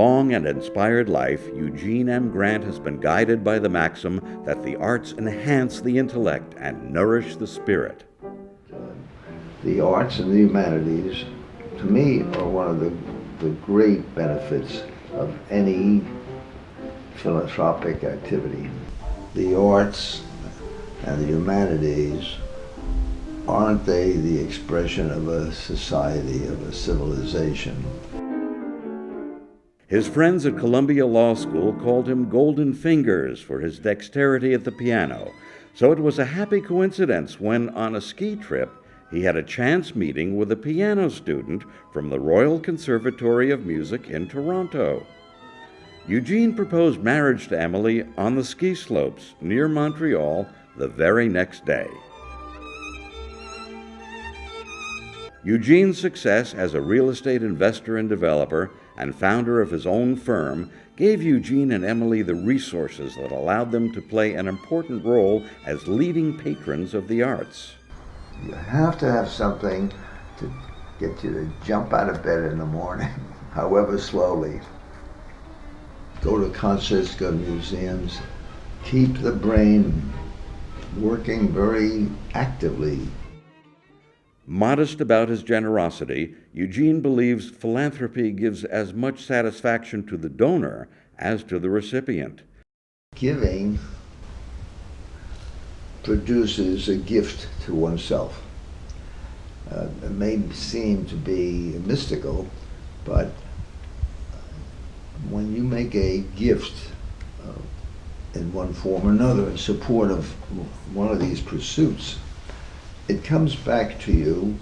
long and inspired life, Eugene M. Grant has been guided by the maxim that the arts enhance the intellect and nourish the spirit. The arts and the humanities, to me, are one of the great benefits of any philanthropic activity. The arts and the humanities, aren't they the expression of a society, of a civilization? His friends at Columbia Law School called him Golden Fingers for his dexterity at the piano, so it was a happy coincidence when, on a ski trip, he had a chance meeting with a piano student from the Royal Conservatory of Music in Toronto. Eugene proposed marriage to Emily on the ski slopes near Montreal the very next day. Eugene's success as a real estate investor and developer and founder of his own firm gave Eugene and Emily the resources that allowed them to play an important role as leading patrons of the arts. You have to have something to get you to jump out of bed in the morning, however slowly. Go to concerts, go to museums, keep the brain working very actively. Modest about his generosity, Eugene believes philanthropy gives as much satisfaction to the donor as to the recipient. Giving produces a gift to oneself. It may seem to be mystical, but when you make a gift in one form or another in support of one of these pursuits, it comes back to you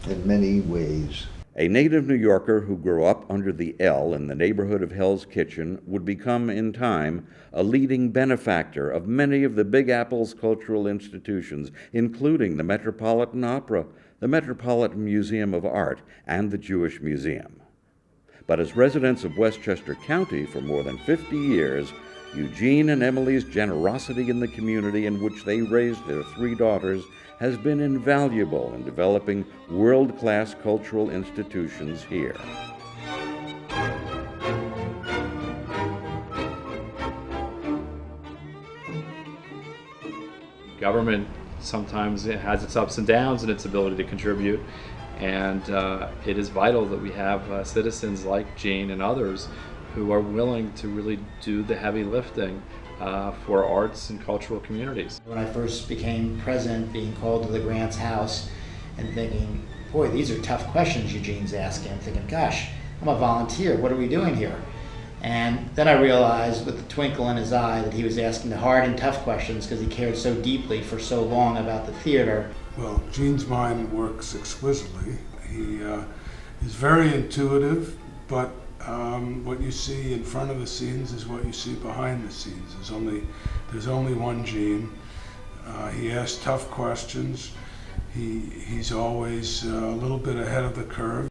in many ways. A native New Yorker who grew up under the L in the neighborhood of Hell's Kitchen would become, in time, a leading benefactor of many of the Big Apple's cultural institutions, including the Metropolitan Opera, the Metropolitan Museum of Art, and the Jewish Museum. But as residents of Westchester County for more than 50 years, Eugene and Emily's generosity in the community in which they raised their 3 daughters has been invaluable in developing world-class cultural institutions here. Government sometimes it has its ups and downs in its ability to contribute, and it is vital that we have citizens like Gene and others who are willing to really do the heavy lifting for arts and cultural communities. When I first became president, being called to the Grant's house and thinking, boy, these are tough questions Eugene's asking. I'm thinking, gosh, I'm a volunteer, what are we doing here? And then I realized with the twinkle in his eye that he was asking the hard and tough questions because he cared so deeply for so long about the theater. Well, Gene's mind works exquisitely. He is very intuitive, but what you see in front of the scenes is what you see behind the scenes. There's only one Gene. He asks tough questions. He's always a little bit ahead of the curve.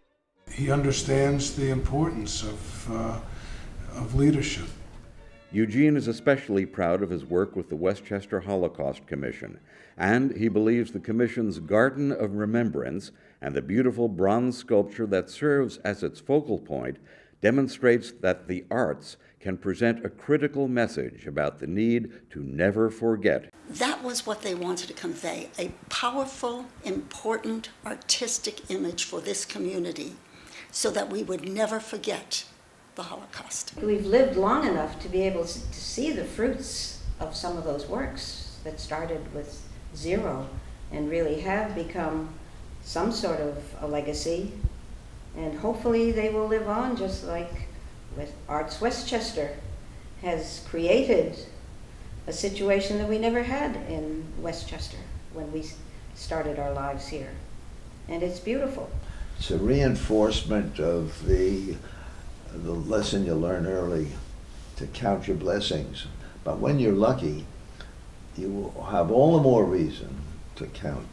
He understands the importance of leadership. Eugene is especially proud of his work with the Westchester Holocaust Commission, and he believes the Commission's Garden of Remembrance and the beautiful bronze sculpture that serves as its focal point demonstrates that the arts can present a critical message about the need to never forget. That was what they wanted to convey, a powerful, important, artistic image for this community so that we would never forget the Holocaust. We've lived long enough to be able to see the fruits of some of those works that started with zero and really have become some sort of a legacy. And hopefully they will live on, just like Arts Westchester has created a situation that we never had in Westchester when we started our lives here. And it's beautiful. It's a reinforcement of the lesson you learn early, to count your blessings. But when you're lucky, you will have all the more reason to count.